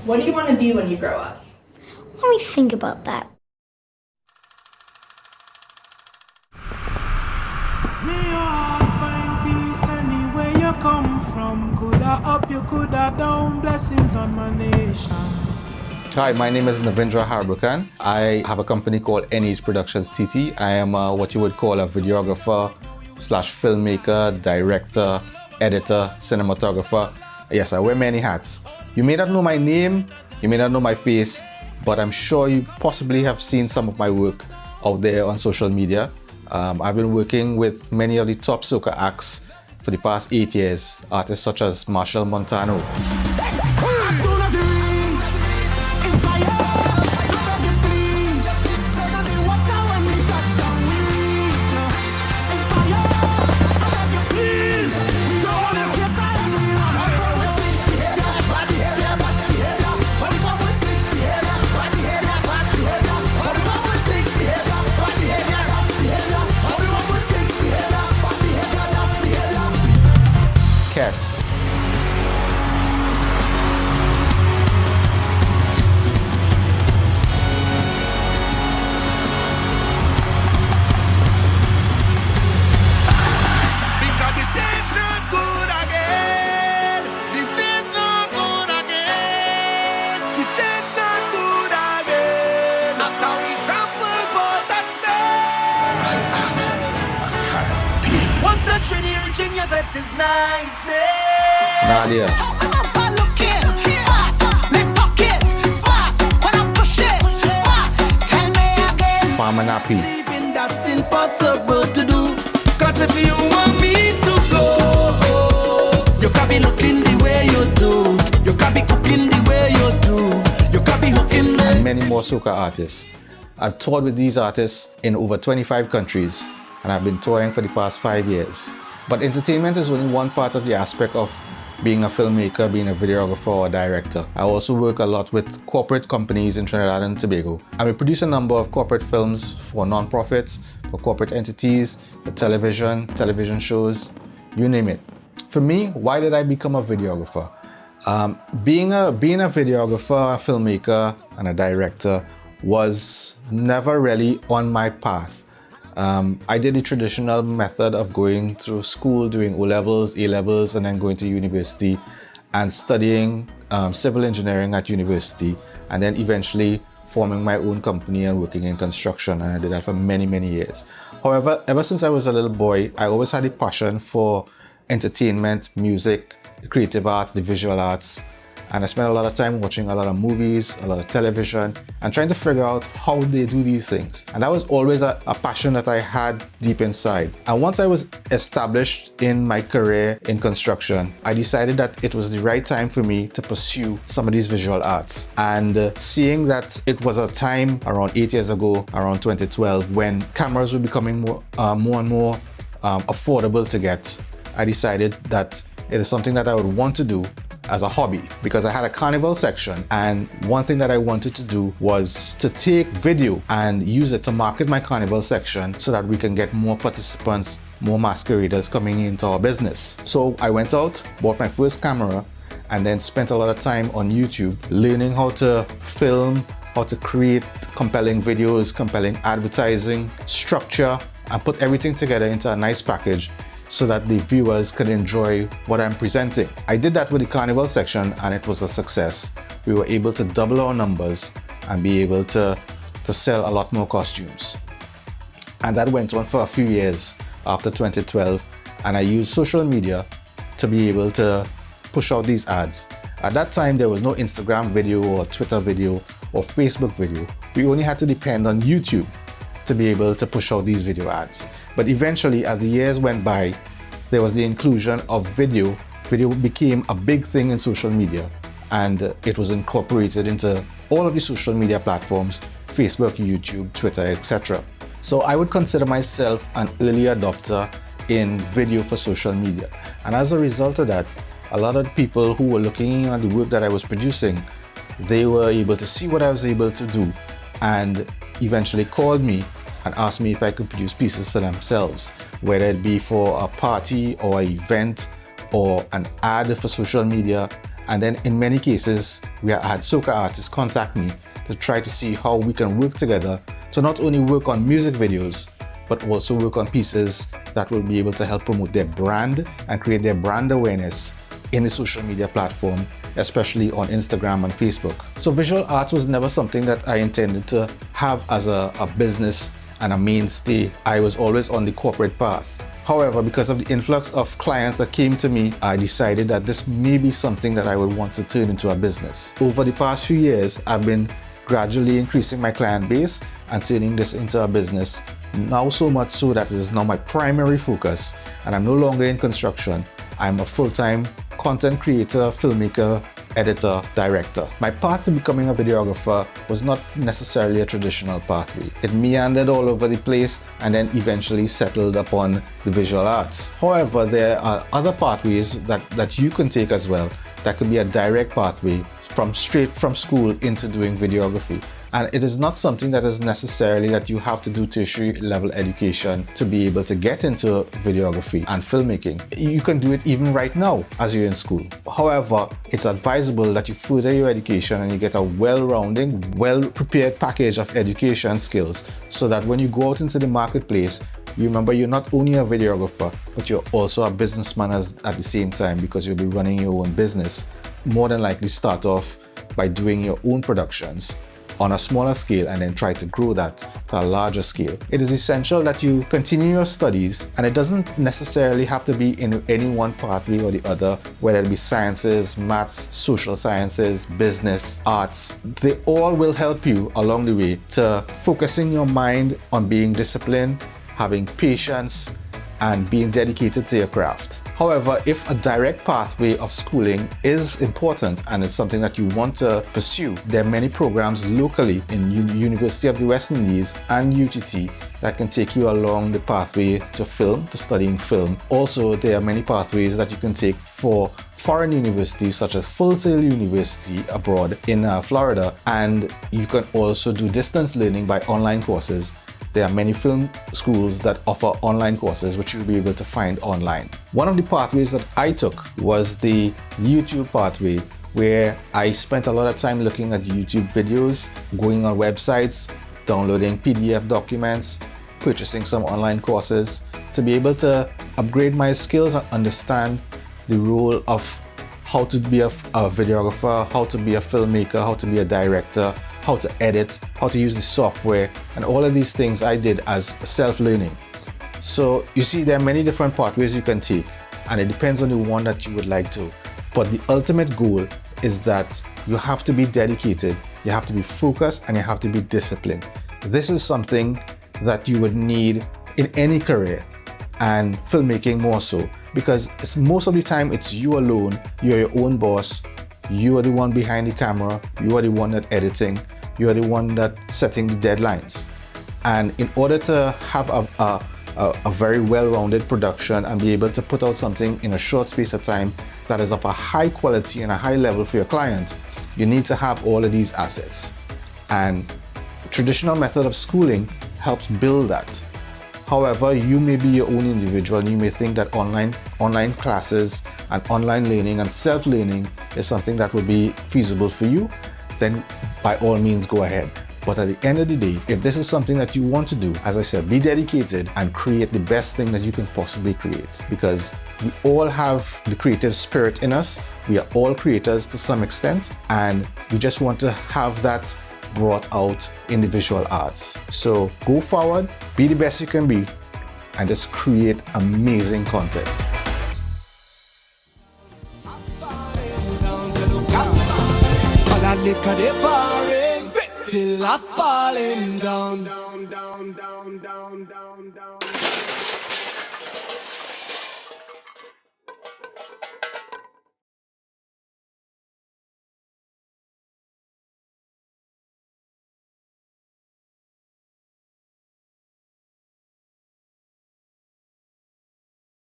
What do you want to be when you grow up? Let me think about that. May your heart find peace anywhere you come from. Coulda up, you coulda down. Blessings on my nation. Hi, my name is Navindra Harbukhan. I have a company called NH Productions TT. I am what you would call a videographer slash filmmaker, director, editor, cinematographer. Yes, I wear many hats. You may not know my name, you may not know my face, but I'm sure you possibly have seen some of my work out there on social media. I've been working with many of the top soca acts for the past 8 years, artists such as Marshall Montano, Kes, Because the stage not good again. The stage not good again. The stage not good again. After we trample, but that's there. Once a trinity reaching your vet is nice, Nadia, Farmer Nappy, Believing that's impossible to do. Cause if you want me to go, you can be looking the way you do. You can be cooking the way you do. You can be hooking me. and many more soca artists. I've toured with these artists in over 25 countries, and I've been touring for the past 5 years. But entertainment is only one part of the aspect of being a filmmaker, being a videographer or a director. I also work a lot with corporate companies in Trinidad and Tobago. And we produce a number of corporate films for non-profits, for corporate entities, for television shows, you name it. For me, why did I become a videographer? Being a videographer, a filmmaker, and a director was never really on my path. I did the traditional method of going through school, doing O-levels, A-levels, and then going to university and studying civil engineering at university, and then eventually forming my own company and working in construction, and I did that for many, many years. However, ever since I was a little boy, I always had a passion for entertainment, music, the creative arts, the visual arts, and I spent a lot of time watching a lot of movies, a lot of television, and trying to figure out how they do these things. And that was always a passion that I had deep inside. And once I was established in my career in construction, I decided that it was the right time for me to pursue some of these visual arts. And seeing that it was a time around 8 years ago, around 2012, when cameras were becoming more and more affordable to get, I decided that it is something that I would want to do as a hobby, because I had a carnival section, and one thing that I wanted to do was to take video and use it to market my carnival section so that we can get more participants, more masqueraders coming into our business. So I went out, bought my first camera, and then spent a lot of time on YouTube learning how to film, how to create compelling videos, compelling advertising, structure, and put everything together into a nice package so that the viewers could enjoy what I'm presenting. I did that with the carnival section, and it was a success. We were able to double our numbers and be able to sell a lot more costumes. And that went on for a few years after 2012, and I used social media to be able to push out these ads. At that time, there was no Instagram video or Twitter video or Facebook video. We only had to depend on YouTube to be able to push out these video ads. But eventually, as the years went by, there was the inclusion of video. Video became a big thing in social media, and it was incorporated into all of the social media platforms, Facebook, YouTube, Twitter, etc. So I would consider myself an early adopter in video for social media. And as a result of that, a lot of people who were looking at the work that I was producing, they were able to see what I was able to do, and eventually called me and asked me if I could produce pieces for themselves, whether it be for a party or an event or an ad for social media. And then in many cases, we had soca artists contact me to try to see how we can work together to not only work on music videos, but also work on pieces that will be able to help promote their brand and create their brand awareness in the social media platform, especially on Instagram and Facebook. So visual arts was never something that I intended to have as a business and a mainstay. I was always on the corporate path. However, because of the influx of clients that came to me, I decided that this may be something that I would want to turn into a business. Over the past few years, I've been gradually increasing my client base and turning this into a business. Now so much so that it is now my primary focus, and I'm no longer in construction. I'm a full-time content creator, filmmaker, editor, director. My path to becoming a videographer was not necessarily a traditional pathway. It meandered all over the place and then eventually settled upon the visual arts. However, there are other pathways that you can take as well. That could be a direct pathway straight from school into doing videography. And it is not something that is necessarily that you have to do tertiary level education to be able to get into videography and filmmaking. You can do it even right now as you're in school. However, it's advisable that you further your education and you get a well-rounding, well-prepared package of education skills so that when you go out into the marketplace, you remember you're not only a videographer, but you're also a businessman at the same time, because you'll be running your own business. More than likely start off by doing your own productions on a smaller scale and then try to grow that to a larger scale. It is essential that you continue your studies, and it doesn't necessarily have to be in any one pathway or the other, whether it be sciences, maths, social sciences, business, arts. They all will help you along the way to focusing your mind on being disciplined, having patience, and being dedicated to your craft. However, if a direct pathway of schooling is important and it's something that you want to pursue, there are many programs locally in University of the West Indies and UTT that can take you along the pathway to film, to studying film. Also, there are many pathways that you can take for foreign universities such as Full Sail University abroad in Florida, and you can also do distance learning by online courses. There are many film schools that offer online courses which you'll be able to find online. One of the pathways that I took was the YouTube pathway, where I spent a lot of time looking at YouTube videos, going on websites, downloading PDF documents, purchasing some online courses to be able to upgrade my skills and understand the role of how to be a videographer, how to be a filmmaker, how to be a director, how to edit, how to use the software, and all of these things I did as self-learning. So you see, there are many different pathways you can take, and it depends on the one that you would like to. But the ultimate goal is that you have to be dedicated, you have to be focused, and you have to be disciplined. This is something that you would need in any career, and filmmaking more so, because most of the time it's you alone, you're your own boss. You are the one behind the camera, you are the one that editing, you are the one that setting the deadlines. And in order to have a very well-rounded production and be able to put out something in a short space of time that is of a high quality and a high level for your client, you need to have all of these assets. And traditional method of schooling helps build that. However, you may be your own individual and you may think that online classes and online learning and self-learning is something that will be feasible for you, then by all means go ahead. But at the end of the day, if this is something that you want to do, as I said, be dedicated and create the best thing that you can possibly create, because we all have the creative spirit in us. We are all creators to some extent, and we just want to have that brought out in the visual arts. So go forward, be the best you can be, and just create amazing content. Falling down.